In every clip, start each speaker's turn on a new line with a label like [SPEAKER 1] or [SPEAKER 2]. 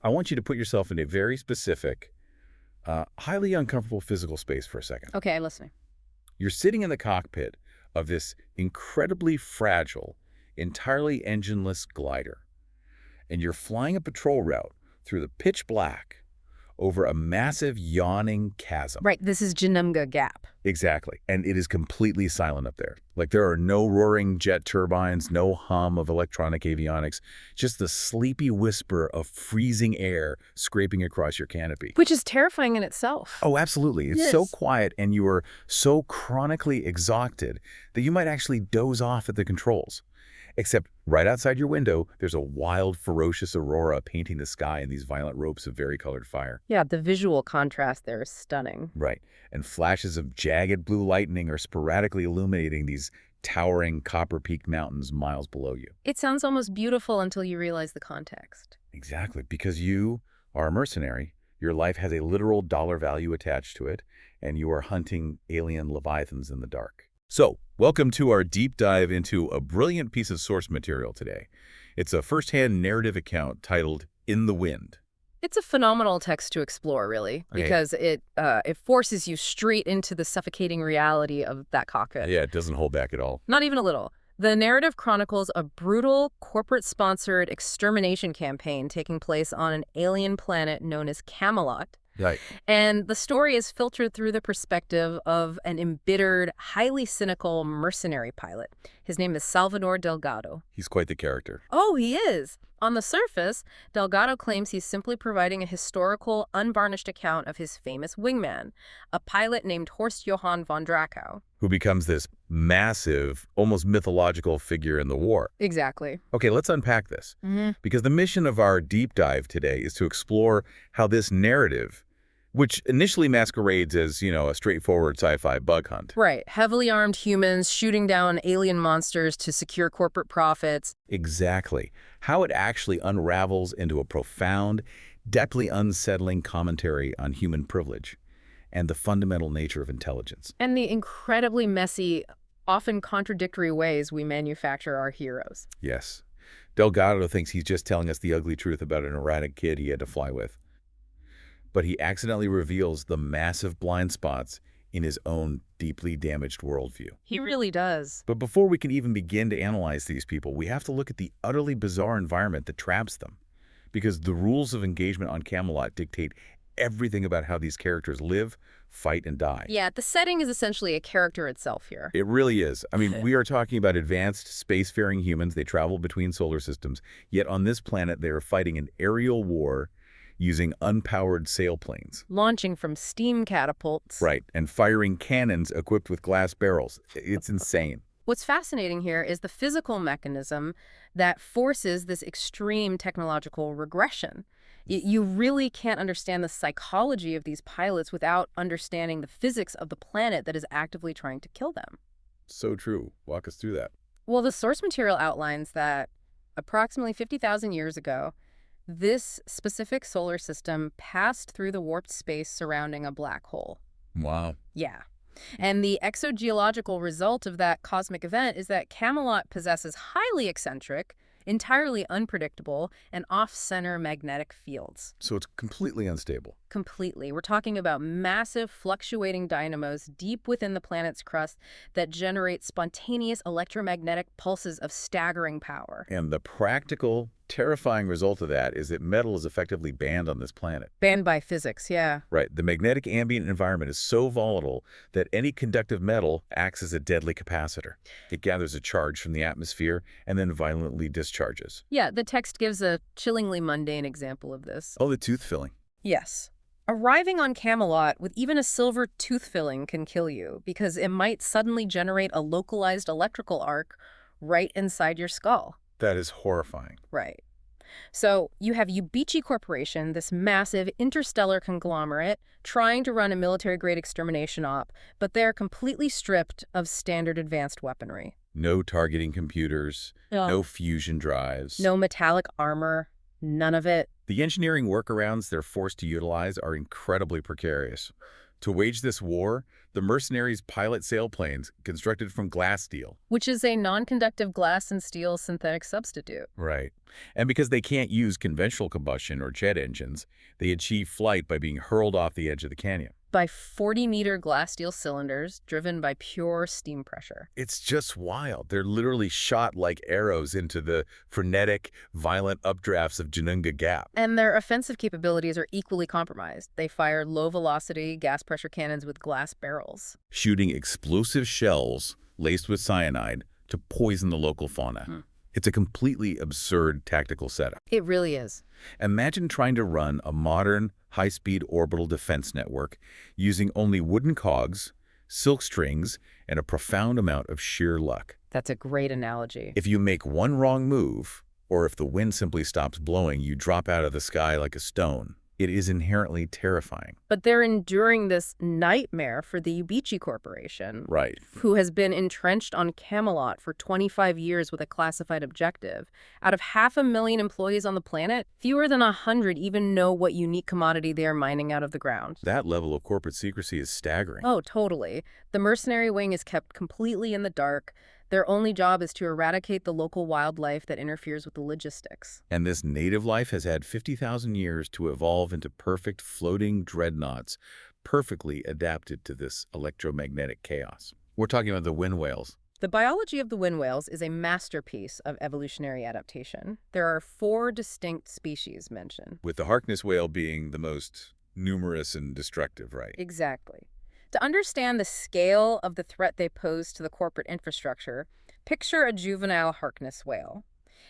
[SPEAKER 1] I want you to put yourself in a very specific, highly uncomfortable physical space for a second.
[SPEAKER 2] Okay, I'm listening.
[SPEAKER 1] You're sitting in the cockpit of this incredibly fragile, entirely engineless glider, and you're flying a patrol route through the pitch black over a massive yawning chasm.
[SPEAKER 2] Right, this is Janumga Gap.
[SPEAKER 1] Exactly. And it is completely silent up there. Like there are no roaring jet turbines, no hum of electronic avionics, just the sleepy whisper of freezing air scraping across your canopy.
[SPEAKER 2] Which is terrifying in itself.
[SPEAKER 1] Oh, absolutely. It's so quiet and you are so chronically exhausted that you might actually doze off at the controls. Except right outside your window, there's a wild, ferocious aurora painting the sky in these violent ropes of varicolored fire.
[SPEAKER 2] Yeah, the visual contrast there is stunning.
[SPEAKER 1] Right. And flashes of jagged blue lightning are sporadically illuminating these towering copper-peaked mountains miles below you.
[SPEAKER 2] It sounds almost beautiful until you realize the context.
[SPEAKER 1] Exactly. Because you are a mercenary, your life has a literal dollar value attached to it, and you are hunting alien leviathans in the dark. So, welcome to our deep dive into a brilliant piece of source material today. It's a first-hand narrative account titled In the Wind.
[SPEAKER 2] It's a phenomenal text to explore, really, because it forces you straight into the suffocating reality of that cockpit.
[SPEAKER 1] Yeah, it doesn't hold back at all.
[SPEAKER 2] Not even a little. The narrative chronicles a brutal, corporate-sponsored extermination campaign taking place on an alien planet known as Camelot.
[SPEAKER 1] Right.
[SPEAKER 2] And the story is filtered through the perspective of an embittered, highly cynical mercenary pilot. His name is Salvador Delgado.
[SPEAKER 1] He's quite the character.
[SPEAKER 2] Oh, he is. On the surface, Delgado claims he's simply providing a historical, unvarnished account of his famous wingman, a pilot named Horst Johann von Dracow.
[SPEAKER 1] Who becomes this massive, almost mythological figure in the war.
[SPEAKER 2] Exactly.
[SPEAKER 1] Okay, let's unpack this. Because the mission of our deep dive today is to explore how this narrative, which initially masquerades as, a straightforward sci-fi bug hunt.
[SPEAKER 2] Right. Heavily armed humans shooting down alien monsters to secure corporate profits.
[SPEAKER 1] Exactly. How it actually unravels into a profound, deeply unsettling commentary on human privilege and the fundamental nature of intelligence.
[SPEAKER 2] And the incredibly messy, often contradictory ways we manufacture our heroes.
[SPEAKER 1] Yes. Delgado thinks he's just telling us the ugly truth about an erratic kid he had to fly with. But he accidentally reveals the massive blind spots in his own deeply damaged worldview.
[SPEAKER 2] He really does.
[SPEAKER 1] But before we can even begin to analyze these people, we have to look at the utterly bizarre environment that traps them. Because the rules of engagement on Camelot dictate everything about how these characters live, fight, and die.
[SPEAKER 2] Yeah, the setting is essentially a character itself here.
[SPEAKER 1] It really is. I mean, we are talking about advanced spacefaring humans. They travel between solar systems. Yet on this planet, they are fighting an aerial war using unpowered sailplanes.
[SPEAKER 2] Launching from steam catapults.
[SPEAKER 1] Right, and firing cannons equipped with glass barrels. It's insane.
[SPEAKER 2] What's fascinating here is the physical mechanism that forces this extreme technological regression. You really can't understand the psychology of these pilots without understanding the physics of the planet that is actively trying to kill them.
[SPEAKER 1] So true. Walk us through that.
[SPEAKER 2] Well, the source material outlines that approximately 50,000 years ago, this specific solar system passed through the warped space surrounding a black hole.
[SPEAKER 1] Wow.
[SPEAKER 2] Yeah. And the exogeological result of that cosmic event is that Camelot possesses highly eccentric, entirely unpredictable, and off-center magnetic fields.
[SPEAKER 1] So it's completely unstable.
[SPEAKER 2] Completely. We're talking about massive fluctuating dynamos deep within the planet's crust that generate spontaneous electromagnetic pulses of staggering power.
[SPEAKER 1] And the practical, terrifying result of that is that metal is effectively banned on this planet.
[SPEAKER 2] Banned by physics, yeah.
[SPEAKER 1] Right. The magnetic ambient environment is so volatile that any conductive metal acts as a deadly capacitor. It gathers a charge from the atmosphere and then violently discharges.
[SPEAKER 2] Yeah, the text gives a chillingly mundane example of this.
[SPEAKER 1] Oh, the tooth filling.
[SPEAKER 2] Yes. Arriving on Camelot with even a silver tooth filling can kill you because it might suddenly generate a localized electrical arc right inside your skull.
[SPEAKER 1] That is horrifying.
[SPEAKER 2] Right. So you have Ubici Corporation, this massive interstellar conglomerate, trying to run a military-grade extermination op, but they're completely stripped of standard advanced weaponry.
[SPEAKER 1] No targeting computers, no fusion drives.
[SPEAKER 2] No metallic armor, none of it.
[SPEAKER 1] The engineering workarounds they're forced to utilize are incredibly precarious. To wage this war, the mercenaries pilot sailplanes constructed from glass steel.
[SPEAKER 2] Which is a non-conductive glass and steel synthetic substitute.
[SPEAKER 1] Right. And because they can't use conventional combustion or jet engines, they achieve flight by being hurled off the edge of the canyon.
[SPEAKER 2] By 40-meter glass steel cylinders driven by pure steam pressure.
[SPEAKER 1] It's just wild. They're literally shot like arrows into the frenetic, violent updrafts of Janunga Gap.
[SPEAKER 2] And their offensive capabilities are equally compromised. They fire low-velocity gas pressure cannons with glass barrels,
[SPEAKER 1] Shooting explosive shells laced with cyanide to poison the local fauna. It's a completely absurd tactical setup.
[SPEAKER 2] It really is.
[SPEAKER 1] Imagine trying to run a modern, high-speed orbital defense network using only wooden cogs, silk strings, and a profound amount of sheer luck.
[SPEAKER 2] That's a great analogy.
[SPEAKER 1] If you make one wrong move, or if the wind simply stops blowing, you drop out of the sky like a stone. It is inherently terrifying.
[SPEAKER 2] But they're enduring this nightmare for the Ubichi Corporation,
[SPEAKER 1] Right.
[SPEAKER 2] who has been entrenched on Camelot for 25 years with a classified objective. Out of 500,000 employees on the planet, fewer than 100 even know what unique commodity they are mining out of the ground.
[SPEAKER 1] That level of corporate secrecy is staggering.
[SPEAKER 2] Oh, totally. The mercenary wing is kept completely in the dark. Their only job is to eradicate the local wildlife that interferes with the logistics.
[SPEAKER 1] And this native life has had 50,000 years to evolve into perfect floating dreadnoughts, perfectly adapted to this electromagnetic chaos. We're talking about the wind whales.
[SPEAKER 2] The biology of the wind whales is a masterpiece of evolutionary adaptation. There are 4 distinct species mentioned.
[SPEAKER 1] With the Harkness whale being the most numerous and destructive, right?
[SPEAKER 2] Exactly. To understand the scale of the threat they pose to the corporate infrastructure, picture a juvenile Harkness whale.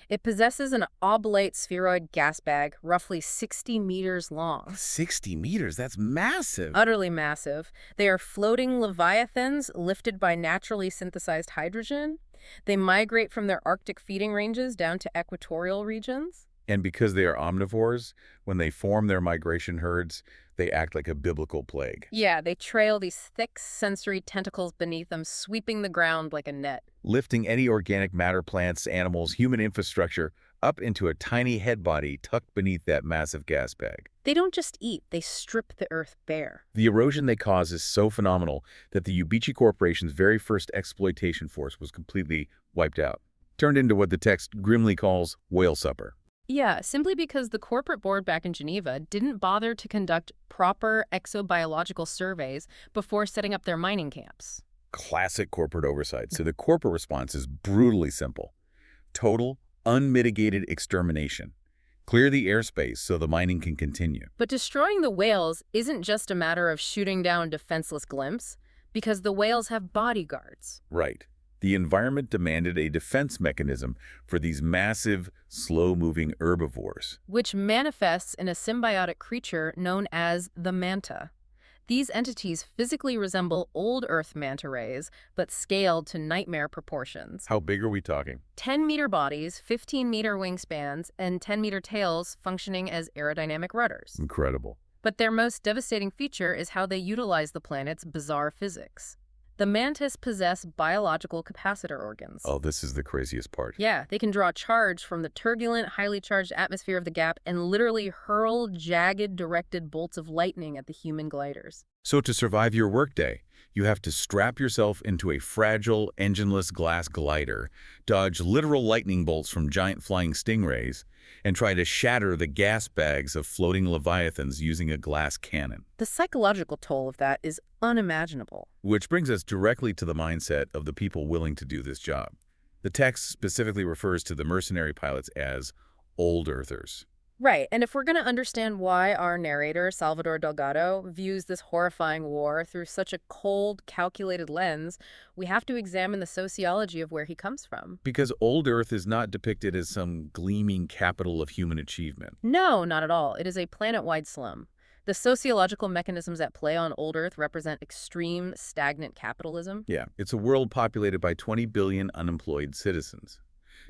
[SPEAKER 2] It possesses an oblate spheroid gas bag roughly 60 meters long.
[SPEAKER 1] 60 meters? That's massive.
[SPEAKER 2] Utterly massive. They are floating leviathans lifted by naturally synthesized hydrogen. They migrate from their Arctic feeding ranges down to equatorial regions.
[SPEAKER 1] And because they are omnivores, when they form their migration herds, they act like a biblical plague.
[SPEAKER 2] Yeah, they trail these thick sensory tentacles beneath them, sweeping the ground like a net.
[SPEAKER 1] Lifting any organic matter, plants, animals, human infrastructure up into a tiny head body tucked beneath that massive gas bag.
[SPEAKER 2] They don't just eat, they strip the earth bare.
[SPEAKER 1] The erosion they cause is so phenomenal that the Ubichi Corporation's very first exploitation force was completely wiped out, turned into what the text grimly calls whale supper.
[SPEAKER 2] Yeah, simply because the corporate board back in Geneva didn't bother to conduct proper exobiological surveys before setting up their mining camps.
[SPEAKER 1] Classic corporate oversight. So the corporate response is brutally simple. Total, unmitigated extermination. Clear the airspace so the mining can continue.
[SPEAKER 2] But destroying the whales isn't just a matter of shooting down defenseless glimps, because the whales have bodyguards.
[SPEAKER 1] Right. The environment demanded a defense mechanism for these massive, slow-moving herbivores.
[SPEAKER 2] Which manifests in a symbiotic creature known as the manta. These entities physically resemble old Earth manta rays, but scaled to nightmare proportions.
[SPEAKER 1] How big are we talking?
[SPEAKER 2] 10-meter bodies, 15-meter wingspans, and 10-meter tails functioning as aerodynamic rudders.
[SPEAKER 1] Incredible.
[SPEAKER 2] But their most devastating feature is how they utilize the planet's bizarre physics. The mantis possess biological capacitor organs.
[SPEAKER 1] Oh, this is the craziest part.
[SPEAKER 2] Yeah, they can draw charge from the turbulent, highly charged atmosphere of the gap and literally hurl jagged, directed bolts of lightning at the human gliders.
[SPEAKER 1] So to survive your workday, you have to strap yourself into a fragile, engineless glass glider, dodge literal lightning bolts from giant flying stingrays, and try to shatter the gas bags of floating leviathans using a glass cannon.
[SPEAKER 2] The psychological toll of that is unimaginable.
[SPEAKER 1] Which brings us directly to the mindset of the people willing to do this job. The text specifically refers to the mercenary pilots as old earthers.
[SPEAKER 2] Right, and if we're going to understand why our narrator, Salvador Delgado, views this horrifying war through such a cold, calculated lens, we have to examine the sociology of where he comes from.
[SPEAKER 1] Because old Earth is not depicted as some gleaming capital of human achievement.
[SPEAKER 2] No, not at all. It is a planet-wide slum. The sociological mechanisms at play on old Earth represent extreme, stagnant capitalism.
[SPEAKER 1] Yeah, it's a world populated by 20 billion unemployed citizens.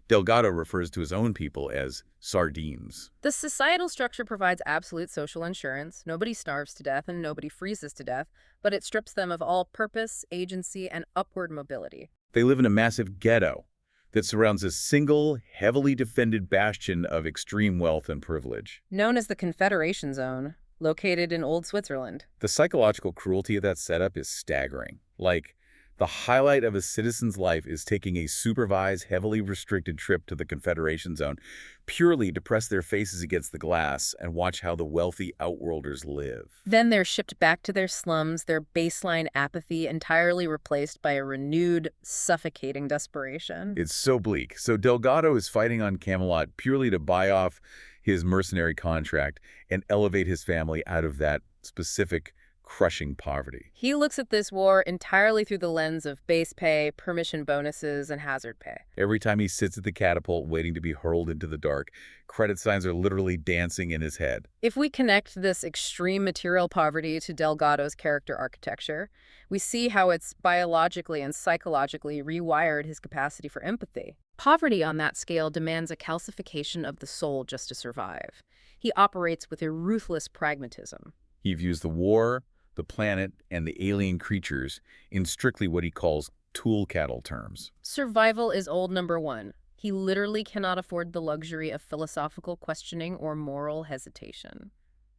[SPEAKER 1] Delgado refers to his own people as sardines.
[SPEAKER 2] The societal structure provides absolute social insurance. Nobody starves to death and nobody freezes to death, but it strips them of all purpose, agency, and upward mobility.
[SPEAKER 1] They live in a massive ghetto that surrounds a single, heavily defended bastion of extreme wealth and privilege.
[SPEAKER 2] Known as the Confederation Zone. located in Old Switzerland.
[SPEAKER 1] The psychological cruelty of that setup is staggering. Like, the highlight of a citizen's life is taking a supervised, heavily restricted trip to the Confederation Zone purely to press their faces against the glass and watch how the wealthy outworlders live.
[SPEAKER 2] Then they're shipped back to their slums, their baseline apathy entirely replaced by a renewed, suffocating desperation.
[SPEAKER 1] It's so bleak. So Delgado is fighting on Camelot purely to buy off his mercenary contract and elevate his family out of that specific crushing poverty.
[SPEAKER 2] He looks at this war entirely through the lens of base pay, permission bonuses, and hazard pay.
[SPEAKER 1] Every time he sits at the catapult waiting to be hurled into the dark, credit signs are literally dancing in his head.
[SPEAKER 2] If we connect this extreme material poverty to Delgado's character architecture, we see how it's biologically and psychologically rewired his capacity for empathy. Poverty on that scale demands a calcification of the soul just to survive. He operates with a ruthless pragmatism.
[SPEAKER 1] He views the war, the planet, and the alien creatures in strictly what he calls tool cattle terms.
[SPEAKER 2] Survival is old number one. He literally cannot afford the luxury of philosophical questioning or moral hesitation.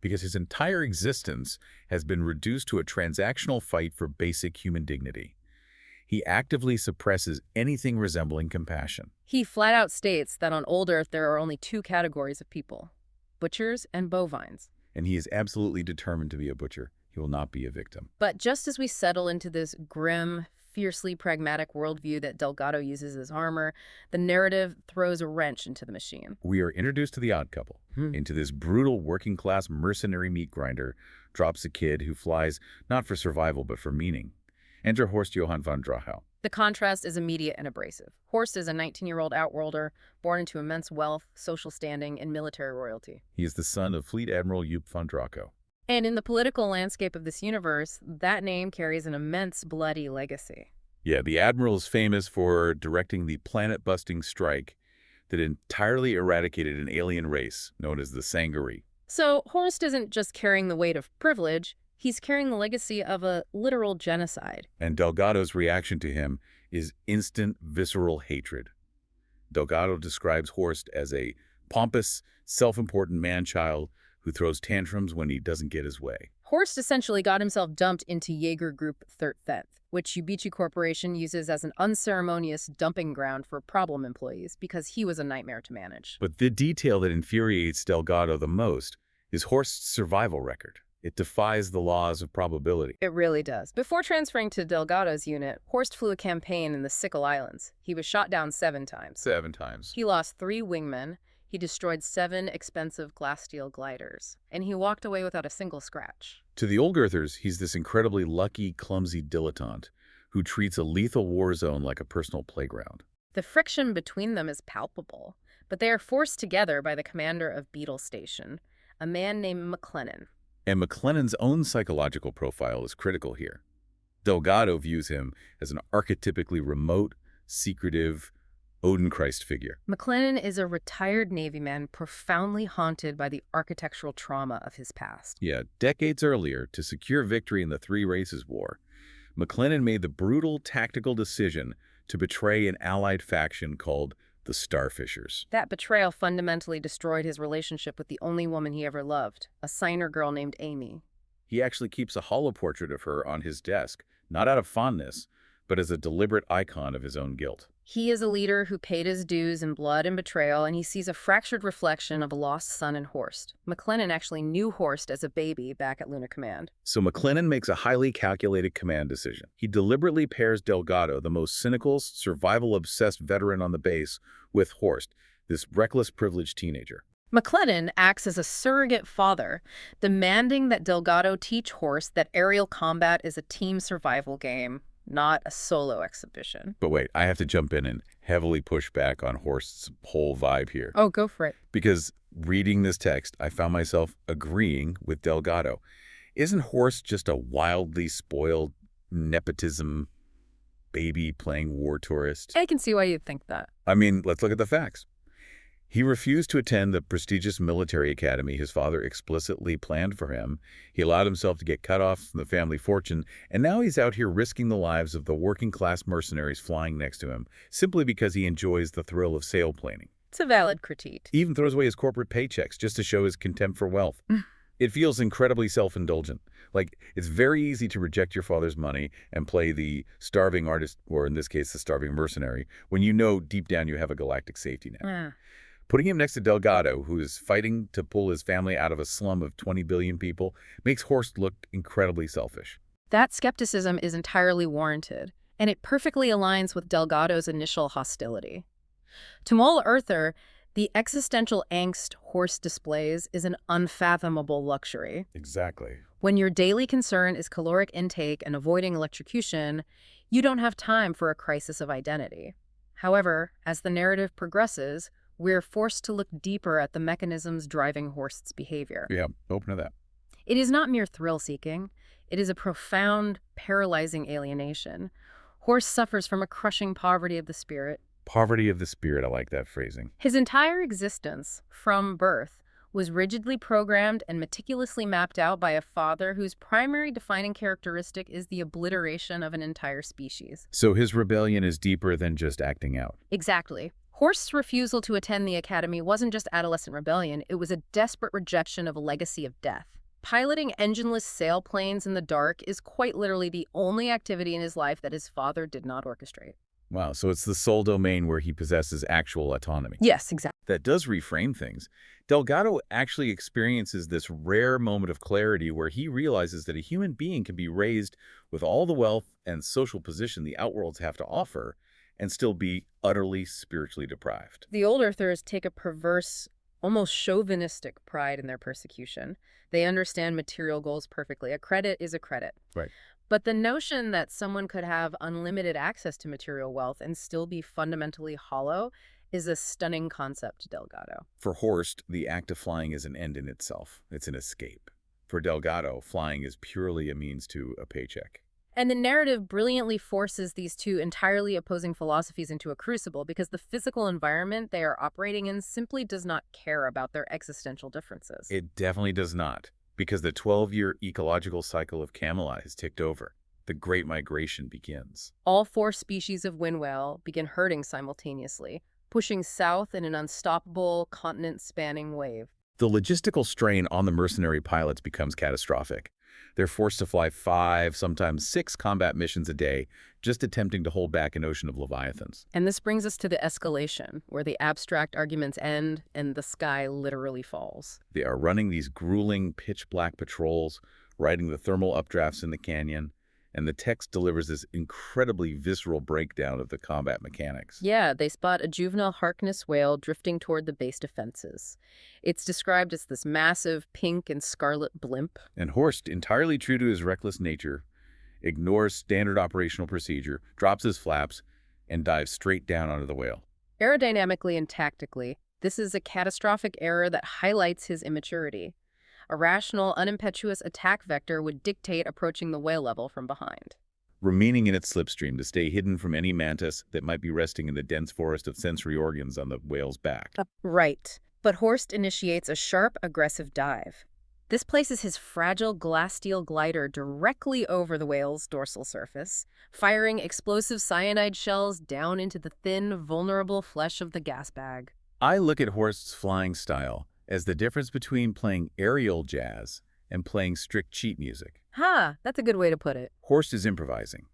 [SPEAKER 1] Because his entire existence has been reduced to a transactional fight for basic human dignity. He actively suppresses anything resembling compassion.
[SPEAKER 2] He flat out states that on old Earth there are only two categories of people: butchers and bovines.
[SPEAKER 1] And he is absolutely determined to be a butcher. He will not be a victim.
[SPEAKER 2] But just as we settle into this grim, fiercely pragmatic worldview that Delgado uses as armor, the narrative throws a wrench into the machine.
[SPEAKER 1] We are introduced to the odd couple, into this brutal working-class mercenary meat grinder, drops a kid who flies not for survival but for meaning. Enter Horst Johann von Drachau.
[SPEAKER 2] The contrast is immediate and abrasive. Horst is a 19-year-old outworlder, born into immense wealth, social standing, and military royalty.
[SPEAKER 1] He is the son of Fleet Admiral Jupp von Draco.
[SPEAKER 2] And in the political landscape of this universe, that name carries an immense bloody legacy.
[SPEAKER 1] Yeah, the Admiral is famous for directing the planet-busting strike that entirely eradicated an alien race known as the Sangari.
[SPEAKER 2] So Horst isn't just carrying the weight of privilege, he's carrying the legacy of a literal genocide.
[SPEAKER 1] And Delgado's reaction to him is instant, visceral hatred. Delgado describes Horst as a pompous, self-important man-child who throws tantrums when he doesn't get his way.
[SPEAKER 2] Horst essentially got himself dumped into Jaeger Group 13th, which Ubici Corporation uses as an unceremonious dumping ground for problem employees because he was a nightmare to manage.
[SPEAKER 1] But the detail that infuriates Delgado the most is Horst's survival record. It defies the laws of probability.
[SPEAKER 2] It really does. Before transferring to Delgado's unit, Horst flew a campaign in the Sickle Islands. He was shot down 7 times.
[SPEAKER 1] 7 times.
[SPEAKER 2] He lost 3 wingmen. He destroyed 7 expensive glass steel gliders. And he walked away without a single scratch.
[SPEAKER 1] To the Old Earthers, he's this incredibly lucky, clumsy dilettante who treats a lethal war zone like a personal playground.
[SPEAKER 2] The friction between them is palpable, but they are forced together by the commander of Beetle Station, a man named McLennan.
[SPEAKER 1] And McLennan's own psychological profile is critical here. Delgado views him as an archetypically remote, secretive, Odenchrist figure.
[SPEAKER 2] McLennan is a retired Navy man profoundly haunted by the architectural trauma of his past.
[SPEAKER 1] Yeah, decades earlier, to secure victory in the Three Races War, McLennan made the brutal tactical decision to betray an allied faction called the Starfishers.
[SPEAKER 2] That betrayal fundamentally destroyed his relationship with the only woman he ever loved, a signer girl named Amy.
[SPEAKER 1] He actually keeps a hollow portrait of her on his desk, not out of fondness, but as a deliberate icon of his own guilt.
[SPEAKER 2] He is a leader who paid his dues in blood and betrayal, and he sees a fractured reflection of a lost son in Horst. McLennan actually knew Horst as a baby back at Lunar Command.
[SPEAKER 1] So McLennan makes a highly calculated command decision. He deliberately pairs Delgado, the most cynical, survival-obsessed veteran on the base, with Horst, this reckless, privileged teenager.
[SPEAKER 2] McLennan acts as a surrogate father, demanding that Delgado teach Horst that aerial combat is a team survival game, not a solo exhibition.
[SPEAKER 1] But wait, I have to jump in and heavily push back on Horst's whole vibe here.
[SPEAKER 2] Oh, go for it.
[SPEAKER 1] Because reading this text, I found myself agreeing with Delgado. Isn't Horst just a wildly spoiled nepotism baby playing war tourist?
[SPEAKER 2] I can see why you'd think that.
[SPEAKER 1] I mean, let's look at the facts. He refused to attend the prestigious military academy his father explicitly planned for him. He allowed himself to get cut off from the family fortune, and now he's out here risking the lives of the working-class mercenaries flying next to him, simply because he enjoys the thrill of sailplaning.
[SPEAKER 2] It's a valid critique.
[SPEAKER 1] He even throws away his corporate paychecks just to show his contempt for wealth. It feels incredibly self-indulgent. Like, it's very easy to reject your father's money and play the starving artist, or in this case, the starving mercenary, when you know deep down you have a galactic safety net.
[SPEAKER 2] Ah.
[SPEAKER 1] Putting him next to Delgado, who is fighting to pull his family out of a slum of 20 billion people, makes Horst look incredibly selfish.
[SPEAKER 2] That skepticism is entirely warranted, and it perfectly aligns with Delgado's initial hostility. To Mole Earther, the existential angst Horst displays is an unfathomable luxury.
[SPEAKER 1] Exactly.
[SPEAKER 2] When your daily concern is caloric intake and avoiding electrocution, you don't have time for a crisis of identity. However, as the narrative progresses, we're forced to look deeper at the mechanisms driving Horst's behavior.
[SPEAKER 1] Yeah, open to that.
[SPEAKER 2] It is not mere thrill-seeking. It is a profound, paralyzing alienation. Horst suffers from a crushing poverty of the spirit.
[SPEAKER 1] Poverty of the spirit, I like that phrasing.
[SPEAKER 2] His entire existence, from birth, was rigidly programmed and meticulously mapped out by a father whose primary defining characteristic is the obliteration of an entire species.
[SPEAKER 1] So his rebellion is deeper than just acting out.
[SPEAKER 2] Exactly. Horst's refusal to attend the academy wasn't just adolescent rebellion, it was a desperate rejection of a legacy of death. Piloting engineless sailplanes in the dark is quite literally the only activity in his life that his father did not orchestrate.
[SPEAKER 1] Wow, so it's the sole domain where he possesses actual autonomy.
[SPEAKER 2] Yes, exactly.
[SPEAKER 1] That does reframe things. Delgado actually experiences this rare moment of clarity where he realizes that a human being can be raised with all the wealth and social position the Outworlds have to offer and still be utterly spiritually deprived.
[SPEAKER 2] The Old Earthers take a perverse, almost chauvinistic pride in their persecution. They understand material goals perfectly. A credit is a credit.
[SPEAKER 1] Right.
[SPEAKER 2] But the notion that someone could have unlimited access to material wealth and still be fundamentally hollow is a stunning concept to Delgado.
[SPEAKER 1] For Horst, the act of flying is an end in itself. It's an escape. For Delgado, flying is purely a means to a paycheck.
[SPEAKER 2] And the narrative brilliantly forces these two entirely opposing philosophies into a crucible because the physical environment they are operating in simply does not care about their existential differences.
[SPEAKER 1] It definitely does not, because the 12-year ecological cycle of Camelot has ticked over. The Great Migration begins.
[SPEAKER 2] All 4 species of wind whale begin herding simultaneously, pushing south in an unstoppable, continent-spanning wave.
[SPEAKER 1] The logistical strain on the mercenary pilots becomes catastrophic. They're forced to fly 5, sometimes 6 combat missions a day, just attempting to hold back an ocean of leviathans.
[SPEAKER 2] And this brings us to the escalation, where the abstract arguments end and the sky literally falls.
[SPEAKER 1] They are running these grueling, pitch-black patrols, riding the thermal updrafts in the canyon, and the text delivers this incredibly visceral breakdown of the combat mechanics.
[SPEAKER 2] Yeah, they spot a juvenile Harkness whale drifting toward the base defenses. It's described as this massive pink and scarlet blimp.
[SPEAKER 1] And Horst, entirely true to his reckless nature, ignores standard operational procedure, drops his flaps, and dives straight down onto the whale.
[SPEAKER 2] Aerodynamically and tactically, this is a catastrophic error that highlights his immaturity. A rational, unimpetuous attack vector would dictate approaching the whale level from behind.
[SPEAKER 1] Remaining in its slipstream to stay hidden from any mantis that might be resting in the dense forest of sensory organs on the whale's back.
[SPEAKER 2] Right. But Horst initiates a sharp, aggressive dive. This places his fragile glass steel glider directly over the whale's dorsal surface, firing explosive cyanide shells down into the thin, vulnerable flesh of the gas bag.
[SPEAKER 1] I look at Horst's flying style as the difference between playing aerial jazz and playing strict sheet music.
[SPEAKER 2] That's a good way to put it.
[SPEAKER 1] Horst is improvising.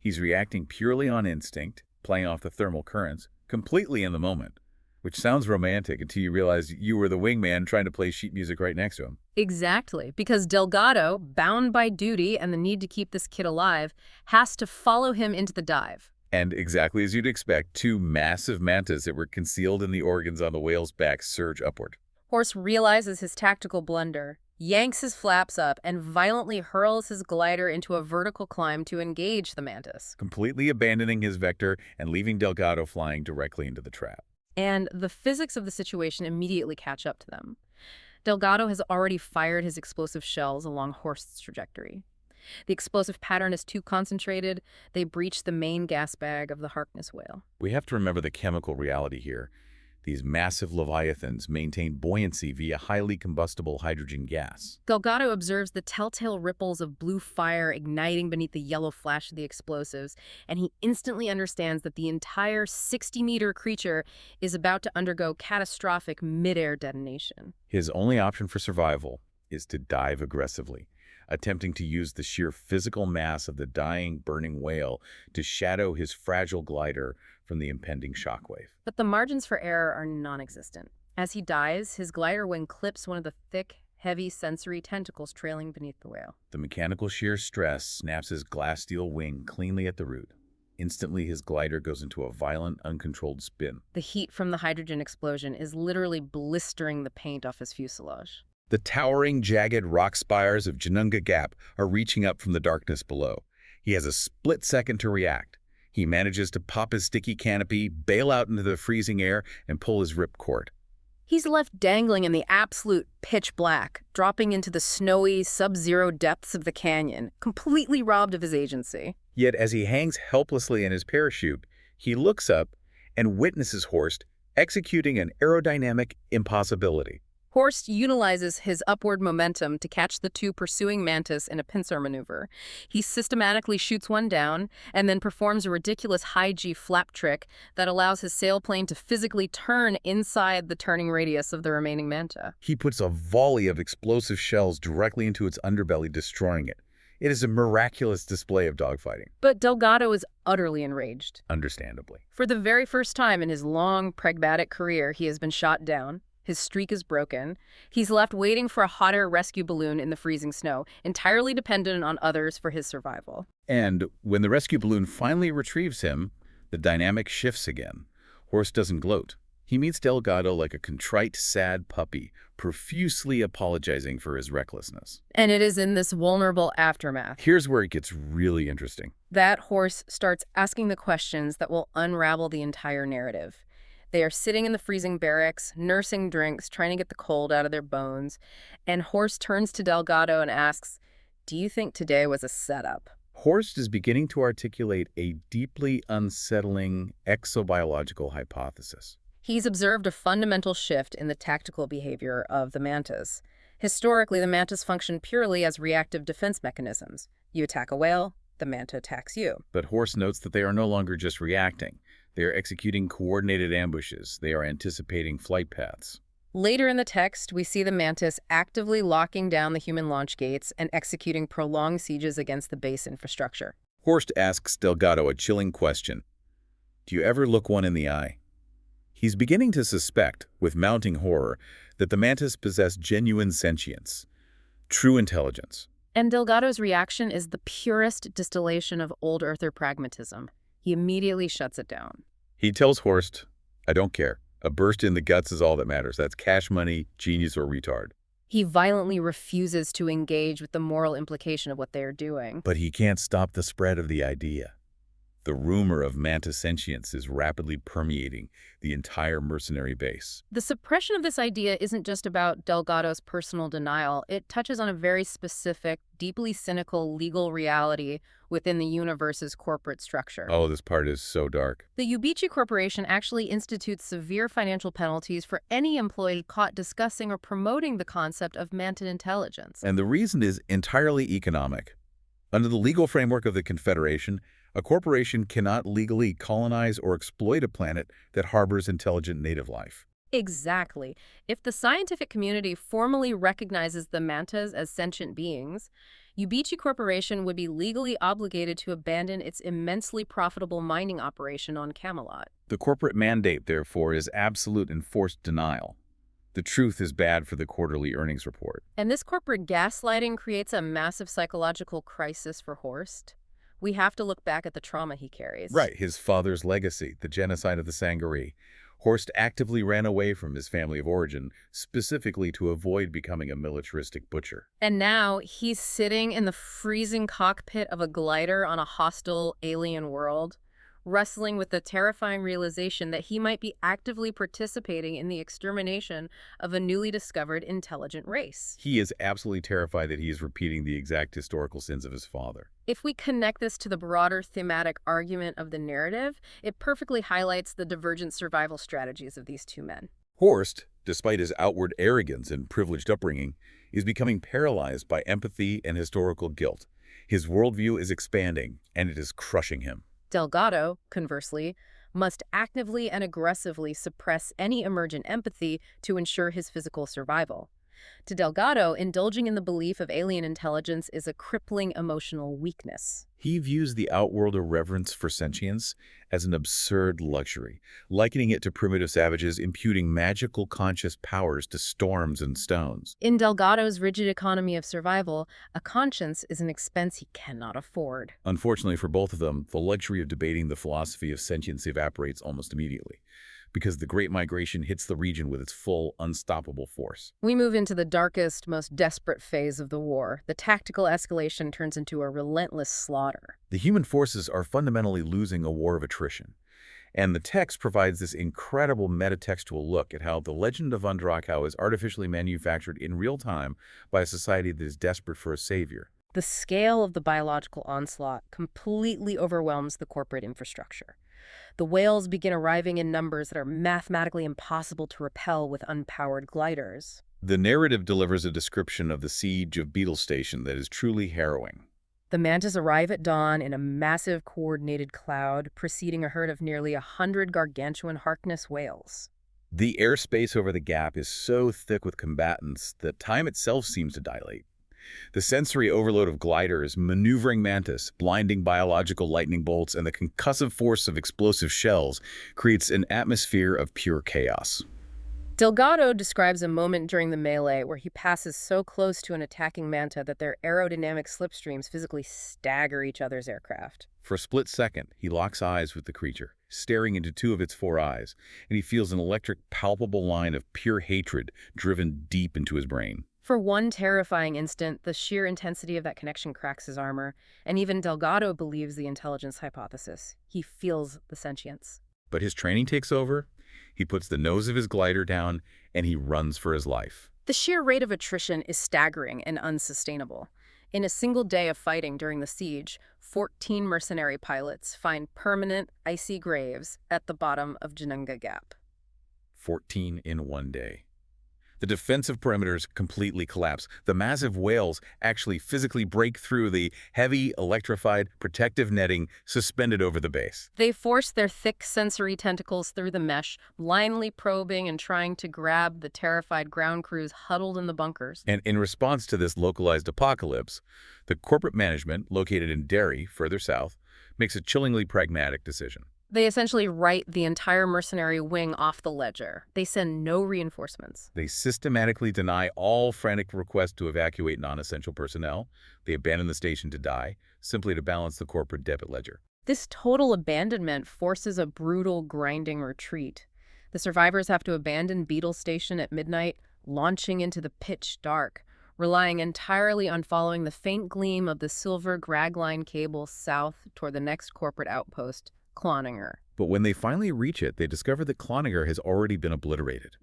[SPEAKER 1] He's reacting purely on instinct, playing off the thermal currents, completely in the moment, which sounds romantic until you realize you were the wingman trying to play sheet music right next to him.
[SPEAKER 2] Exactly, because Delgado, bound by duty and the need to keep this kid alive, has to follow him into the dive.
[SPEAKER 1] And exactly as you'd expect, 2 massive mantas that were concealed in the organs on the whale's back surge upward.
[SPEAKER 2] Horst realizes his tactical blunder, yanks his flaps up, and violently hurls his glider into a vertical climb to engage the mantis,
[SPEAKER 1] Completely abandoning his vector and leaving Delgado flying directly into the trap.
[SPEAKER 2] and the physics of the situation immediately catch up to them. Delgado has already fired his explosive shells along Horst's trajectory. The explosive pattern is too concentrated. They breach the main gas bag of the Harkness whale.
[SPEAKER 1] We have to remember the chemical reality here. These massive leviathans maintain buoyancy via highly combustible hydrogen gas.
[SPEAKER 2] Delgado observes the telltale ripples of blue fire igniting beneath the yellow flash of the explosives, and he instantly understands that the entire 60-meter creature is about to undergo catastrophic mid-air detonation.
[SPEAKER 1] His only option for survival is to dive aggressively, attempting to use the sheer physical mass of the dying, burning whale to shadow his fragile glider from the impending shockwave.
[SPEAKER 2] But the margins for error are non-existent. As he dies, his glider wing clips one of the thick, heavy sensory tentacles trailing beneath the whale.
[SPEAKER 1] The mechanical shear stress snaps his glass steel wing cleanly at the root. Instantly, his glider goes into a violent, uncontrolled spin.
[SPEAKER 2] The heat from the hydrogen explosion is literally blistering the paint off his fuselage.
[SPEAKER 1] The towering, jagged rock spires of Janunga Gap are reaching up from the darkness below. He has a split second to react. He manages to pop his sticky canopy, bail out into the freezing air, and pull his ripcord.
[SPEAKER 2] He's left dangling in the absolute pitch black, dropping into the snowy, sub-zero depths of the canyon, completely robbed of his agency.
[SPEAKER 1] Yet as he hangs helplessly in his parachute, he looks up and witnesses Horst executing an aerodynamic impossibility.
[SPEAKER 2] Horst utilizes his upward momentum to catch the two pursuing mantis in a pincer maneuver. He systematically shoots one down and then performs a ridiculous high-G flap trick that allows his sailplane to physically turn inside the turning radius of the remaining manta.
[SPEAKER 1] He puts a volley of explosive shells directly into its underbelly, destroying it. It is a miraculous display of dogfighting.
[SPEAKER 2] But Delgado is utterly enraged.
[SPEAKER 1] Understandably.
[SPEAKER 2] For the very first time in his long, pragmatic career, he has been shot down. His streak is broken. He's left waiting for a hot air rescue balloon in the freezing snow, entirely dependent on others for his survival.
[SPEAKER 1] And when the rescue balloon finally retrieves him, the dynamic shifts again. Horst doesn't gloat. He meets Delgado like a contrite, sad puppy, profusely apologizing for his recklessness.
[SPEAKER 2] And it is in this vulnerable aftermath
[SPEAKER 1] Here's where it gets really interesting.
[SPEAKER 2] that Horst starts asking the questions that will unravel the entire narrative. They are sitting in the freezing barracks, nursing drinks, trying to get the cold out of their bones. And Horst turns to Delgado and asks, "Do you think today was a setup?"
[SPEAKER 1] Horst is beginning to articulate a deeply unsettling exobiological hypothesis.
[SPEAKER 2] He's observed a fundamental shift in the tactical behavior of the mantas. Historically, the mantas function purely as reactive defense mechanisms. You attack a whale, the manta attacks you.
[SPEAKER 1] But Horst notes that they are no longer just reacting. They are executing coordinated ambushes. They are anticipating flight paths.
[SPEAKER 2] Later in the text, we see the mantis actively locking down the human launch gates and executing prolonged sieges against the base infrastructure.
[SPEAKER 1] Horst asks Delgado a chilling question. Do you ever look one in the eye? He's beginning to suspect, with mounting horror, that the mantis possess genuine sentience, true intelligence.
[SPEAKER 2] And Delgado's reaction is the purest distillation of old earther pragmatism. He immediately shuts it down.
[SPEAKER 1] He tells Horst, I don't care. A burst in the guts is all that matters. That's cash money, genius, or retard.
[SPEAKER 2] He violently refuses to engage with the moral implication of what they are doing.
[SPEAKER 1] But he can't stop the spread of the idea. The rumor of mantis sentience is rapidly permeating the entire mercenary base.
[SPEAKER 2] The suppression of this idea isn't just about Delgado's personal denial. It touches on a very specific, deeply cynical legal reality within the universe's corporate structure.
[SPEAKER 1] Oh, this part is so dark.
[SPEAKER 2] The Ubichi Corporation actually institutes severe financial penalties for any employee caught discussing or promoting the concept of mantis intelligence.
[SPEAKER 1] And the reason is entirely economic. Under the legal framework of the Confederation, a corporation cannot legally colonize or exploit a planet that harbors intelligent native life.
[SPEAKER 2] Exactly. If the scientific community formally recognizes the mantas as sentient beings, Ubichi Corporation would be legally obligated to abandon its immensely profitable mining operation on Camelot.
[SPEAKER 1] The corporate mandate, therefore, is absolute enforced denial. The truth is bad for the quarterly earnings report.
[SPEAKER 2] And this corporate gaslighting creates a massive psychological crisis for Horst. We have to look back at the trauma he carries.
[SPEAKER 1] Right, his father's legacy, the genocide of the Sangaree. Horst actively ran away from his family of origin, specifically to avoid becoming a militaristic butcher.
[SPEAKER 2] And now he's sitting in the freezing cockpit of a glider on a hostile alien world, wrestling with the terrifying realization that he might be actively participating in the extermination of a newly discovered intelligent race.
[SPEAKER 1] He is absolutely terrified that he is repeating the exact historical sins of his father.
[SPEAKER 2] If we connect this to the broader thematic argument of the narrative, it perfectly highlights the divergent survival strategies of these two men.
[SPEAKER 1] Horst, despite his outward arrogance and privileged upbringing, is becoming paralyzed by empathy and historical guilt. His worldview is expanding, and it is crushing him.
[SPEAKER 2] Delgado, conversely, must actively and aggressively suppress any emergent empathy to ensure his physical survival. To Delgado, indulging in the belief of alien intelligence is a crippling emotional weakness.
[SPEAKER 1] He views the outworlder reverence for sentience as an absurd luxury, likening it to primitive savages imputing magical conscious powers to storms and stones.
[SPEAKER 2] In Delgado's rigid economy of survival, a conscience is an expense he cannot afford.
[SPEAKER 1] Unfortunately for both of them, the luxury of debating the philosophy of sentience evaporates almost immediately, because the Great Migration hits the region with its full, unstoppable force.
[SPEAKER 2] We move into the darkest, most desperate phase of the war. The tactical escalation turns into a relentless slaughter.
[SPEAKER 1] The human forces are fundamentally losing a war of attrition. And the text provides this incredible metatextual look at how the legend of Undrakau is artificially manufactured in real time by a society that is desperate for a savior.
[SPEAKER 2] The scale of the biological onslaught completely overwhelms the corporate infrastructure. The whales begin arriving in numbers that are mathematically impossible to repel with unpowered gliders.
[SPEAKER 1] The narrative delivers a description of the siege of Beetle Station that is truly harrowing.
[SPEAKER 2] The mantis arrive at dawn in a massive coordinated cloud, preceding a herd of nearly 100 gargantuan Harkness whales.
[SPEAKER 1] The airspace over the gap is so thick with combatants that time itself seems to dilate. The sensory overload of gliders, maneuvering mantis, blinding biological lightning bolts, and the concussive force of explosive shells creates an atmosphere of pure chaos.
[SPEAKER 2] Delgado describes a moment during the melee where he passes so close to an attacking manta that their aerodynamic slipstreams physically stagger each other's aircraft.
[SPEAKER 1] For a split second, he locks eyes with the creature, staring into two of its four eyes, and he feels an electric, palpable line of pure hatred driven deep into his brain.
[SPEAKER 2] For one terrifying instant, the sheer intensity of that connection cracks his armor, and even Delgado believes the intelligence hypothesis. He feels the sentience.
[SPEAKER 1] But his training takes over, he puts the nose of his glider down, and he runs for his life.
[SPEAKER 2] The sheer rate of attrition is staggering and unsustainable. In a single day of fighting during the siege, 14 mercenary pilots find permanent, icy graves at the bottom of Janunga Gap.
[SPEAKER 1] 14 in one day. The defensive perimeters completely collapse. The massive whales actually physically break through the heavy, electrified, protective netting suspended over the base.
[SPEAKER 2] They force their thick sensory tentacles through the mesh, blindly probing and trying to grab the terrified ground crews huddled in the bunkers.
[SPEAKER 1] And in response to this localized apocalypse, the corporate management, located in Derry, further south, makes a chillingly pragmatic decision.
[SPEAKER 2] They essentially write the entire mercenary wing off the ledger. They send no reinforcements.
[SPEAKER 1] They systematically deny all frantic requests to evacuate non-essential personnel. They abandon the station to die, simply to balance the corporate debit ledger.
[SPEAKER 2] This total abandonment forces a brutal, grinding retreat. The survivors have to abandon Beetle Station at midnight, launching into the pitch dark, relying entirely on following the faint gleam of the silver dragline cable south toward the next corporate outpost, Cloninger.
[SPEAKER 1] But when they finally reach it, they discover that Cloninger has already been obliterated.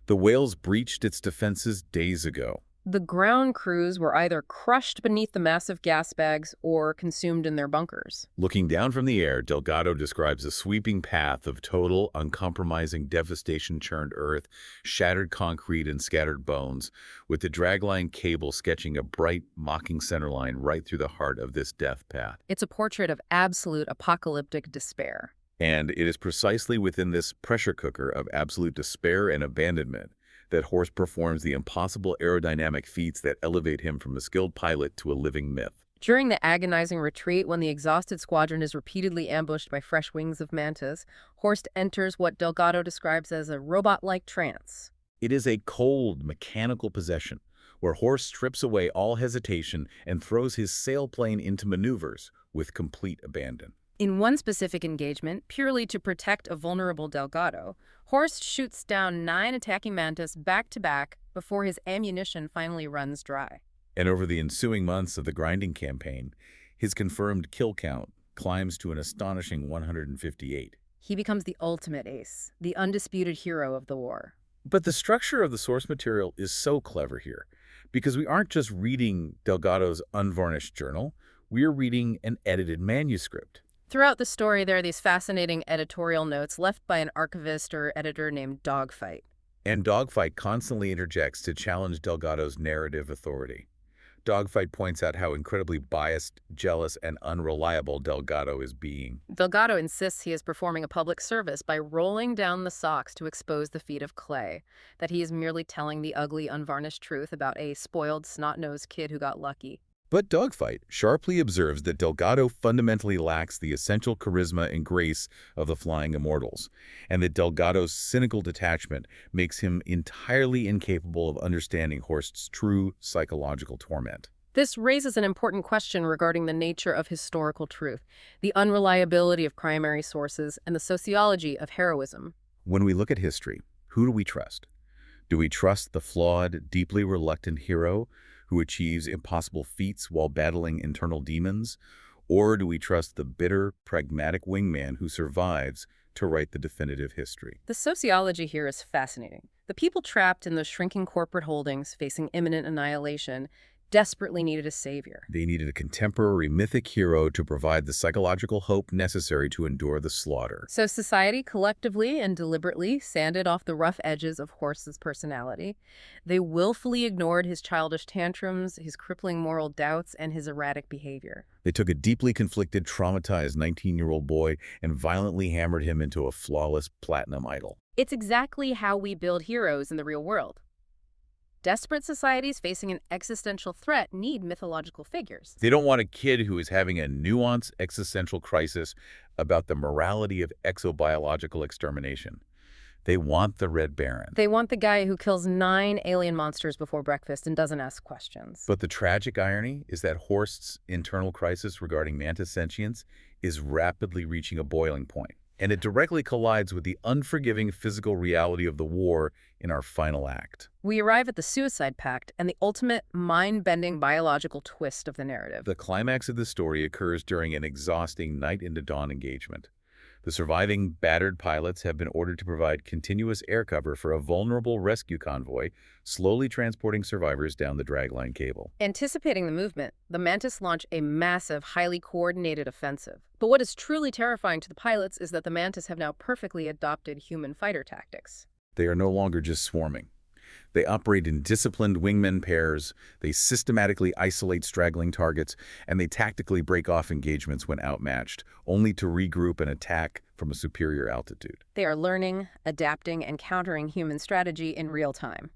[SPEAKER 1] The whales breached its defenses days ago.
[SPEAKER 2] The ground crews were either crushed beneath the massive gas bags or consumed in their bunkers.
[SPEAKER 1] Looking down from the air, Delgado describes a sweeping path of total, uncompromising devastation-churned earth, shattered concrete, and scattered bones, with the dragline cable sketching a bright, mocking centerline right through the heart of this death path.
[SPEAKER 2] It's a portrait of absolute apocalyptic despair.
[SPEAKER 1] And it is precisely within this pressure cooker of absolute despair and abandonment that Horst performs the impossible aerodynamic feats that elevate him from a skilled pilot to a living myth.
[SPEAKER 2] During the agonizing retreat, when the exhausted squadron is repeatedly ambushed by fresh wings of mantas, Horst enters what Delgado describes as a robot-like trance.
[SPEAKER 1] It is a cold, mechanical possession, where Horst strips away all hesitation and throws his sailplane into maneuvers with complete abandon.
[SPEAKER 2] In one specific engagement, purely to protect a vulnerable Delgado, Horst shoots down 9 attacking mantas back-to-back before his ammunition finally runs dry.
[SPEAKER 1] And over the ensuing months of the grinding campaign, his confirmed kill count climbs to an astonishing 158.
[SPEAKER 2] He becomes the ultimate ace, the undisputed hero of the war.
[SPEAKER 1] But the structure of the source material is so clever here, because we aren't just reading Delgado's unvarnished journal, we're reading an edited manuscript.
[SPEAKER 2] Throughout the story, there are these fascinating editorial notes left by an archivist or editor named Dogfight.
[SPEAKER 1] And Dogfight constantly interjects to challenge Delgado's narrative authority. Dogfight points out how incredibly biased, jealous, and unreliable Delgado is being.
[SPEAKER 2] Delgado insists he is performing a public service by rolling down the socks to expose the feet of Clay, that he is merely telling the ugly, unvarnished truth about a spoiled, snot-nosed kid who got lucky.
[SPEAKER 1] But Dogfight sharply observes that Delgado fundamentally lacks the essential charisma and grace of the Flying Immortals, and that Delgado's cynical detachment makes him entirely incapable of understanding Horst's true psychological torment.
[SPEAKER 2] This raises an important question regarding the nature of historical truth, the unreliability of primary sources, and the sociology of heroism.
[SPEAKER 1] When we look at history, who do we trust? Do we trust the flawed, deeply reluctant hero who achieves impossible feats while battling internal demons? Or do we trust the bitter, pragmatic wingman who survives to write the definitive history?
[SPEAKER 2] The sociology here is fascinating. The people trapped in those shrinking corporate holdings, facing imminent annihilation, desperately needed a savior.
[SPEAKER 1] They needed a contemporary mythic hero to provide the psychological hope necessary to endure the slaughter.
[SPEAKER 2] So society collectively and deliberately sanded off the rough edges of Horst's personality. They willfully ignored his childish tantrums, his crippling moral doubts, and his erratic behavior.
[SPEAKER 1] They took a deeply conflicted, traumatized 19-year-old boy and violently hammered him into a flawless platinum idol.
[SPEAKER 2] It's exactly how we build heroes in the real world. Desperate societies facing an existential threat need mythological figures.
[SPEAKER 1] They don't want a kid who is having a nuanced existential crisis about the morality of exobiological extermination. They want the Red Baron.
[SPEAKER 2] They want the guy who kills 9 alien monsters before breakfast and doesn't ask questions.
[SPEAKER 1] But the tragic irony is that Horst's internal crisis regarding mantis sentience is rapidly reaching a boiling point, and it directly collides with the unforgiving physical reality of the war in our final act.
[SPEAKER 2] We arrive at the Suicide Pact and the ultimate mind-bending biological twist of the narrative.
[SPEAKER 1] The climax of the story occurs during an exhausting night into dawn engagement. The surviving battered pilots have been ordered to provide continuous air cover for a vulnerable rescue convoy, slowly transporting survivors down the dragline cable.
[SPEAKER 2] Anticipating the movement, the Mantis launch a massive, highly coordinated offensive. But what is truly terrifying to the pilots is that the Mantis have now perfectly adopted human fighter tactics.
[SPEAKER 1] They are no longer just swarming. They operate in disciplined wingman pairs, they systematically isolate straggling targets, and they tactically break off engagements when outmatched, only to regroup and attack from a superior altitude.
[SPEAKER 2] They are learning, adapting, and countering human strategy in real time.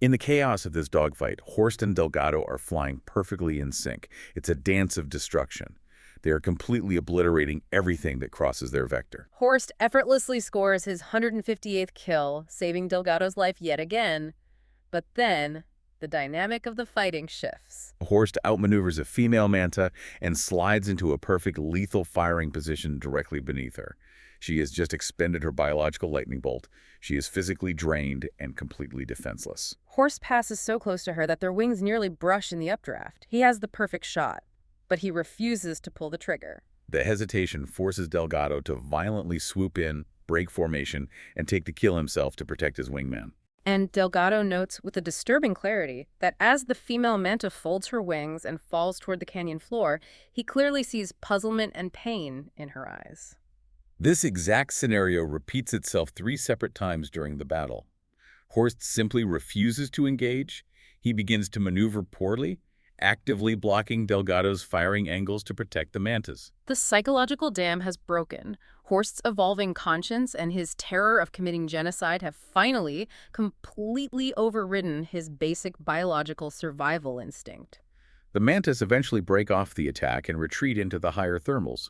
[SPEAKER 1] In the chaos of this dogfight, Horst and Delgado are flying perfectly in sync. It's a dance of destruction. They are completely obliterating everything that crosses their vector.
[SPEAKER 2] Horst effortlessly scores his 158th kill, saving Delgado's life yet again. But then, the dynamic of the fighting shifts.
[SPEAKER 1] Horst outmaneuvers a female manta and slides into a perfect lethal firing position directly beneath her. She has just expended her biological lightning bolt. She is physically drained and completely defenseless.
[SPEAKER 2] Horst passes so close to her that their wings nearly brush in the updraft. He has the perfect shot, but he refuses to pull the trigger.
[SPEAKER 1] The hesitation forces Delgado to violently swoop in, break formation, and take the kill himself to protect his wingman.
[SPEAKER 2] And Delgado notes with a disturbing clarity that as the female manta folds her wings and falls toward the canyon floor, he clearly sees puzzlement and pain in her eyes.
[SPEAKER 1] This exact scenario repeats itself 3 separate times during the battle. Horst simply refuses to engage. He begins to maneuver poorly, actively blocking Delgado's firing angles to protect the mantas.
[SPEAKER 2] The psychological dam has broken. Horst's evolving conscience and his terror of committing genocide have finally completely overridden his basic biological survival instinct.
[SPEAKER 1] The mantas eventually break off the attack and retreat into the higher thermals.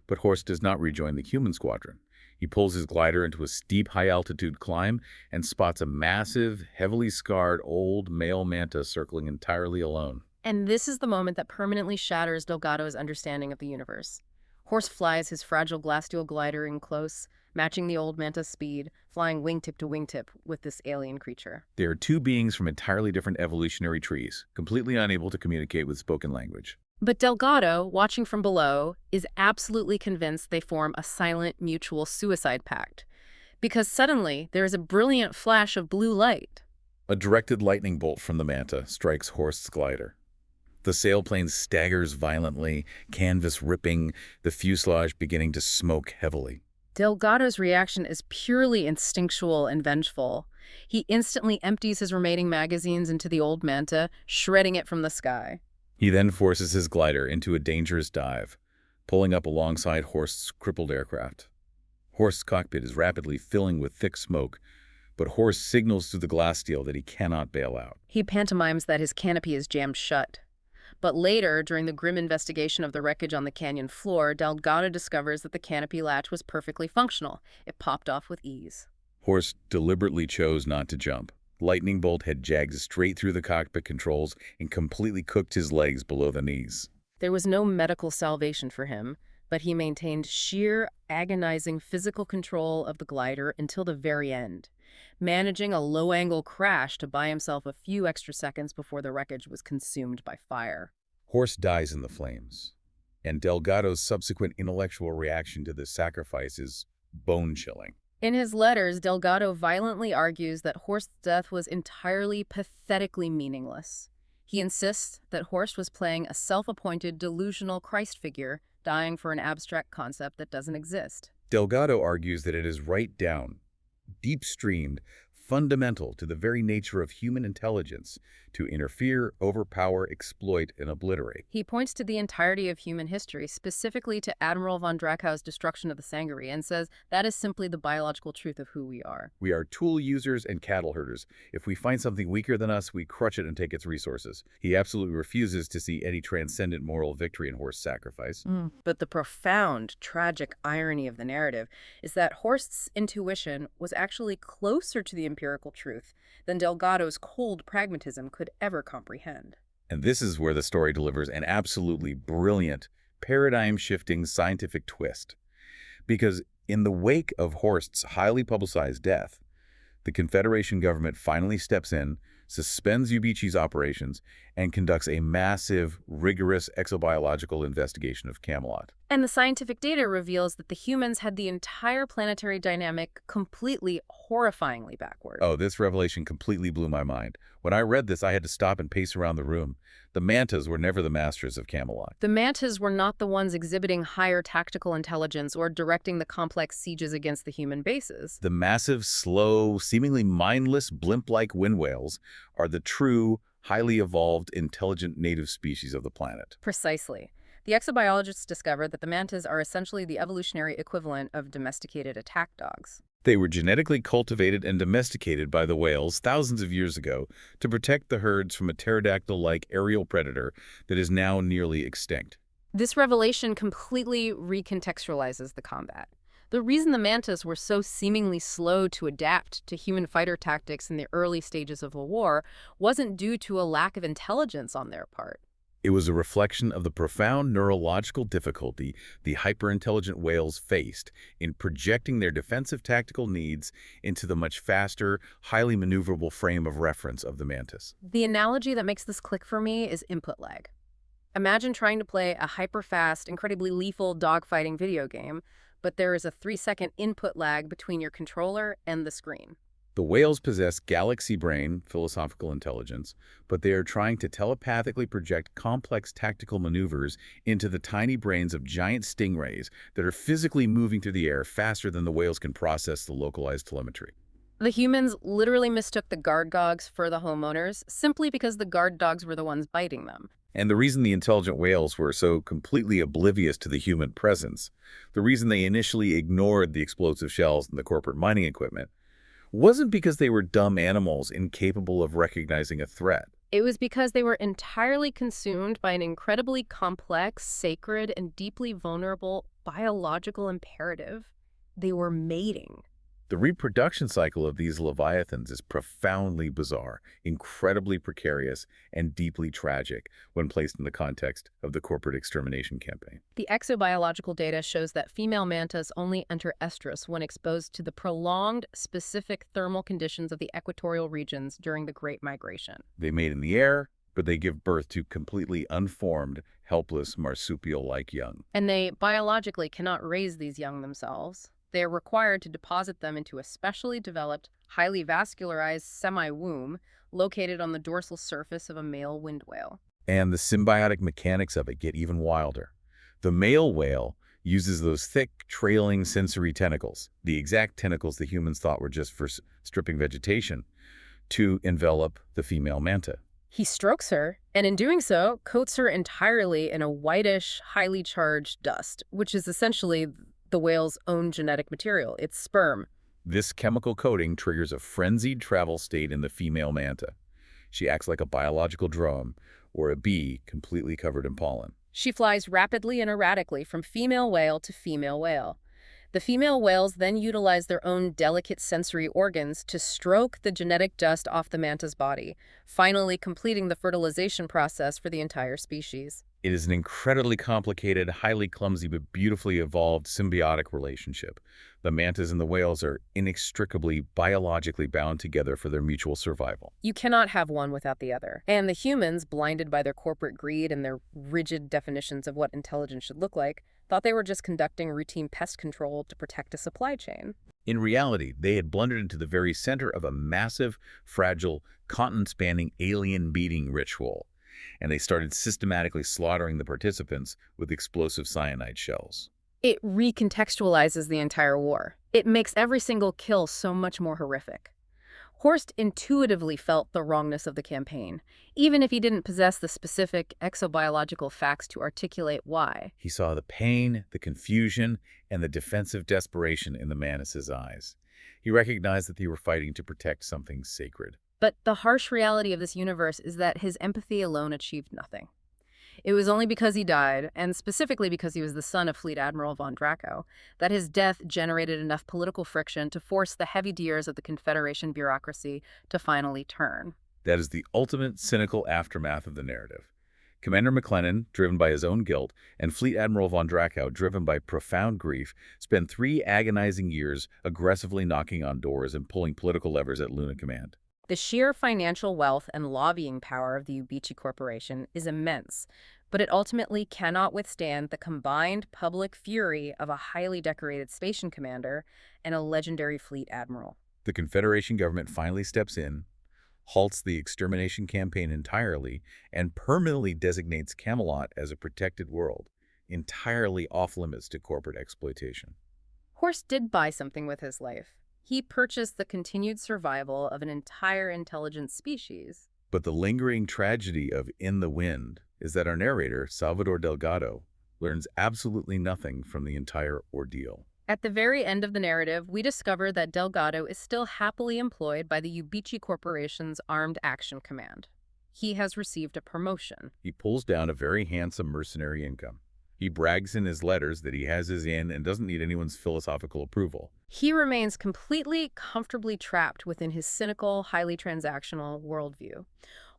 [SPEAKER 1] But Horst does not rejoin the human squadron. He pulls his glider into a steep, high-altitude climb and spots a massive, heavily scarred old male manta circling entirely alone.
[SPEAKER 2] And this is the moment that permanently shatters Delgado's understanding of the universe. Horst flies his fragile glass-steel glider in close, matching the old manta's speed, flying wingtip to wingtip with this alien creature.
[SPEAKER 1] They are 2 beings from entirely different evolutionary trees, completely unable to communicate with spoken language.
[SPEAKER 2] But Delgado, watching from below, is absolutely convinced they form a silent, mutual suicide pact. Because suddenly, there is a brilliant flash of blue light.
[SPEAKER 1] A directed lightning bolt from the manta strikes Horst's glider. The sailplane staggers violently, canvas ripping, the fuselage beginning to smoke heavily.
[SPEAKER 2] Delgado's reaction is purely instinctual and vengeful. He instantly empties his remaining magazines into the old manta, shredding it from the sky.
[SPEAKER 1] He then forces his glider into a dangerous dive, pulling up alongside Horst's crippled aircraft. Horst's cockpit is rapidly filling with thick smoke, but Horst signals through the glass steel that he cannot bail out.
[SPEAKER 2] He pantomimes that his canopy is jammed shut. But later, during the grim investigation of the wreckage on the canyon floor, Delgado discovers that the canopy latch was perfectly functional. It popped off with ease.
[SPEAKER 1] Horst deliberately chose not to jump. Lightning bolt had jagged straight through the cockpit controls and completely cooked his legs below the knees.
[SPEAKER 2] There was no medical salvation for him, but he maintained sheer, agonizing physical control of the glider until the very end, managing a low-angle crash to buy himself a few extra seconds before the wreckage was consumed by fire.
[SPEAKER 1] Horst dies in the flames, and Delgado's subsequent intellectual reaction to this sacrifice is bone-chilling.
[SPEAKER 2] In his letters, Delgado violently argues that Horst's death was entirely pathetically meaningless. He insists that Horst was playing a self-appointed delusional Christ figure, dying for an abstract concept that doesn't exist.
[SPEAKER 1] Delgado argues that it is right down, deep-streamed, fundamental to the very nature of human intelligence to interfere, overpower, exploit, and obliterate.
[SPEAKER 2] He points to the entirety of human history, specifically to Admiral von Drachau's destruction of the Sangari, and says that is simply the biological truth of who we are.
[SPEAKER 1] We are tool users and cattle herders. If we find something weaker than us, we crush it and take its resources. He absolutely refuses to see any transcendent moral victory in Horst's sacrifice.
[SPEAKER 2] But the profound, tragic irony of the narrative is that Horst's intuition was actually closer to the empirical truth than Delgado's cold pragmatism could ever comprehend.
[SPEAKER 1] And this is where the story delivers an absolutely brilliant, paradigm-shifting scientific twist. Because in the wake of Horst's highly publicized death, the Confederation government finally steps in, suspends Ubici's operations, and conducts a massive, rigorous exobiological investigation of Camelot.
[SPEAKER 2] And the scientific data reveals that the humans had the entire planetary dynamic completely, horrifyingly backward.
[SPEAKER 1] Oh, this revelation completely blew my mind. When I read this, I had to stop and pace around the room. The mantas were never the masters of Camelot.
[SPEAKER 2] The mantas were not the ones exhibiting higher tactical intelligence or directing the complex sieges against the human bases.
[SPEAKER 1] The massive, slow, seemingly mindless, blimp-like wind whales are the true, highly evolved, intelligent native species of the planet.
[SPEAKER 2] Precisely. The exobiologists discovered that the mantas are essentially the evolutionary equivalent of domesticated attack dogs.
[SPEAKER 1] They were genetically cultivated and domesticated by the whales thousands of years ago to protect the herds from a pterodactyl-like aerial predator that is now nearly extinct.
[SPEAKER 2] This revelation completely recontextualizes the combat. The reason the mantas were so seemingly slow to adapt to human fighter tactics in the early stages of the war wasn't due to a lack of intelligence on their part.
[SPEAKER 1] It was a reflection of the profound neurological difficulty the hyper-intelligent whales faced in projecting their defensive tactical needs into the much faster, highly maneuverable frame of reference of the mantis.
[SPEAKER 2] The analogy that makes this click for me is input lag. Imagine trying to play a hyper-fast, incredibly lethal dogfighting video game, but there is a 3-second input lag between your controller and the screen.
[SPEAKER 1] The whales possess galaxy brain, philosophical intelligence, but they are trying to telepathically project complex tactical maneuvers into the tiny brains of giant stingrays that are physically moving through the air faster than the whales can process the localized telemetry.
[SPEAKER 2] The humans literally mistook the guard dogs for the homeowners simply because the guard dogs were the ones biting them.
[SPEAKER 1] And the reason the intelligent whales were so completely oblivious to the human presence, the reason they initially ignored the explosive shells and the corporate mining equipment, wasn't because they were dumb animals incapable of recognizing a threat.
[SPEAKER 2] It was because they were entirely consumed by an incredibly complex, sacred, and deeply vulnerable biological imperative. They were mating.
[SPEAKER 1] The reproduction cycle of these leviathans is profoundly bizarre, incredibly precarious, and deeply tragic when placed in the context of the corporate extermination campaign.
[SPEAKER 2] The exobiological data shows that female mantas only enter estrus when exposed to the prolonged, specific thermal conditions of the equatorial regions during the Great Migration.
[SPEAKER 1] They mate in the air, but they give birth to completely unformed, helpless, marsupial-like young.
[SPEAKER 2] And they biologically cannot raise these young themselves. They are required to deposit them into a specially developed, highly vascularized semi-womb located on the dorsal surface of a male wind whale.
[SPEAKER 1] And the symbiotic mechanics of it get even wilder. The male whale uses those thick, trailing sensory tentacles, the exact tentacles the humans thought were just for stripping vegetation, to envelop the female manta.
[SPEAKER 2] He strokes her, and in doing so, coats her entirely in a whitish, highly charged dust, which is essentially the whale's own genetic material, its sperm.
[SPEAKER 1] This chemical coating triggers a frenzied travel state in the female manta. She acts like a biological drone or a bee completely covered in pollen.
[SPEAKER 2] She flies rapidly and erratically from female whale to female whale. The female whales then utilize their own delicate sensory organs to stroke the genetic dust off the manta's body, finally completing the fertilization process for the entire species.
[SPEAKER 1] It is an incredibly complicated, highly clumsy, but beautifully evolved symbiotic relationship. The mantas and the whales are inextricably biologically bound together for their mutual survival.
[SPEAKER 2] You cannot have one without the other. And the humans, blinded by their corporate greed and their rigid definitions of what intelligence should look like, thought they were just conducting routine pest control to protect a supply chain.
[SPEAKER 1] In reality, they had blundered into the very center of a massive, fragile, continent-spanning alien-beating ritual, and they started systematically slaughtering the participants with explosive cyanide shells.
[SPEAKER 2] It recontextualizes the entire war. It makes every single kill so much more horrific. Horst intuitively felt the wrongness of the campaign, even if he didn't possess the specific exobiological facts to articulate why.
[SPEAKER 1] He saw the pain, the confusion, and the defensive desperation in the mantis' eyes. He recognized that they were fighting to protect something sacred.
[SPEAKER 2] But the harsh reality of this universe is that his empathy alone achieved nothing. It was only because he died, and specifically because he was the son of Fleet Admiral von Draco, that his death generated enough political friction to force the heavy gears of the Confederation bureaucracy to finally turn.
[SPEAKER 1] That is the ultimate cynical aftermath of the narrative. Commander McLennan, driven by his own guilt, and Fleet Admiral von Draco, driven by profound grief, spent 3 agonizing years aggressively knocking on doors and pulling political levers at Luna Command.
[SPEAKER 2] The sheer financial wealth and lobbying power of the Ubici Corporation is immense, but it ultimately cannot withstand the combined public fury of a highly decorated station commander and a legendary fleet admiral.
[SPEAKER 1] The Confederation government finally steps in, halts the extermination campaign entirely, and permanently designates Camelot as a protected world, entirely off-limits to corporate exploitation.
[SPEAKER 2] Horst did buy something with his life. He purchased the continued survival of an entire intelligent species.
[SPEAKER 1] But the lingering tragedy of In the Wind is that our narrator, Salvador Delgado, learns absolutely nothing from the entire ordeal.
[SPEAKER 2] At the very end of the narrative, we discover that Delgado is still happily employed by the Ubici Corporation's Armed Action Command. He has received a promotion.
[SPEAKER 1] He pulls down a very handsome mercenary income. He brags in his letters that he has his in and doesn't need anyone's philosophical approval.
[SPEAKER 2] He remains completely comfortably trapped within his cynical, highly transactional worldview.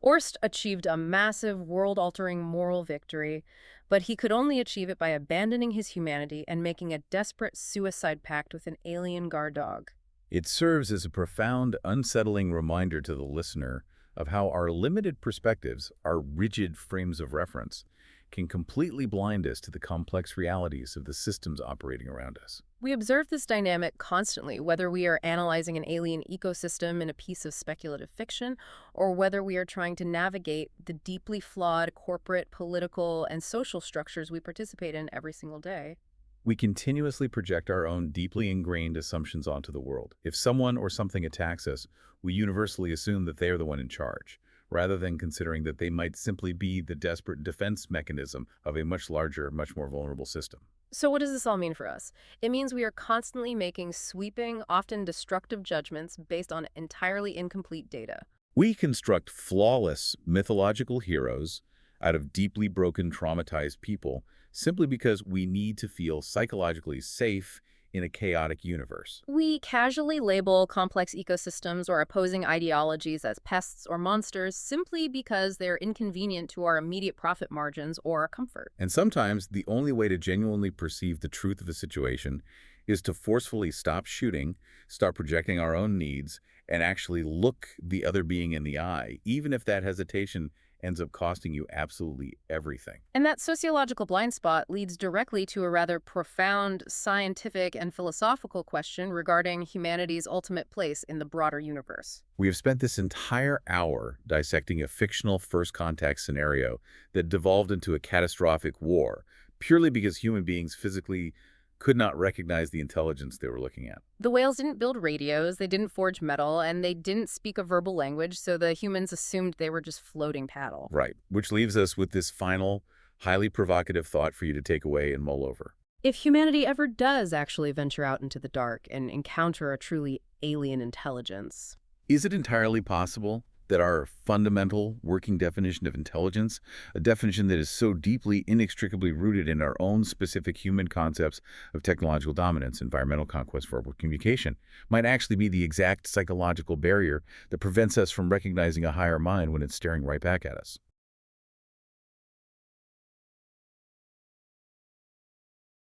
[SPEAKER 2] Orst achieved a massive, world-altering moral victory, but he could only achieve it by abandoning his humanity and making a desperate suicide pact with an alien guard dog.
[SPEAKER 1] It serves as a profound, unsettling reminder to the listener of how our limited perspectives, our rigid frames of reference, can completely blind us to the complex realities of the systems operating around us.
[SPEAKER 2] We observe this dynamic constantly, whether we are analyzing an alien ecosystem in a piece of speculative fiction, or whether we are trying to navigate the deeply flawed corporate, political, and social structures we participate in every single day.
[SPEAKER 1] We continuously project our own deeply ingrained assumptions onto the world. If someone or something attacks us, we universally assume that they are the one in charge, rather than considering that they might simply be the desperate defense mechanism of a much larger, much more vulnerable system.
[SPEAKER 2] So what does this all mean for us? It means we are constantly making sweeping, often destructive judgments based on entirely incomplete data.
[SPEAKER 1] We construct flawless mythological heroes out of deeply broken, traumatized people simply because we need to feel psychologically safe in a chaotic universe.
[SPEAKER 2] We casually label complex ecosystems or opposing ideologies as pests or monsters simply because they're inconvenient to our immediate profit margins or our comfort.
[SPEAKER 1] And sometimes the only way to genuinely perceive the truth of a situation is to forcefully stop shooting, start projecting our own needs, and actually look the other being in the eye, even if that hesitation ends up costing you absolutely everything.
[SPEAKER 2] And that sociological blind spot leads directly to a rather profound scientific and philosophical question regarding humanity's ultimate place in the broader universe.
[SPEAKER 1] We have spent this entire hour dissecting a fictional first contact scenario that devolved into a catastrophic war, purely because human beings physically could not recognize the intelligence they were looking at.
[SPEAKER 2] The whales didn't build radios, they didn't forge metal, and they didn't speak a verbal language, so the humans assumed they were just floating paddle.
[SPEAKER 1] Right, which leaves us with this final, highly provocative thought for you to take away and mull over.
[SPEAKER 2] If humanity ever does actually venture out into the dark and encounter a truly alien intelligence,
[SPEAKER 1] Is it entirely possible that our fundamental working definition of intelligence, a definition that is so deeply, inextricably rooted in our own specific human concepts of technological dominance, environmental conquest, verbal communication, might actually be the exact psychological barrier that prevents us from recognizing a higher mind when it's staring right back at us?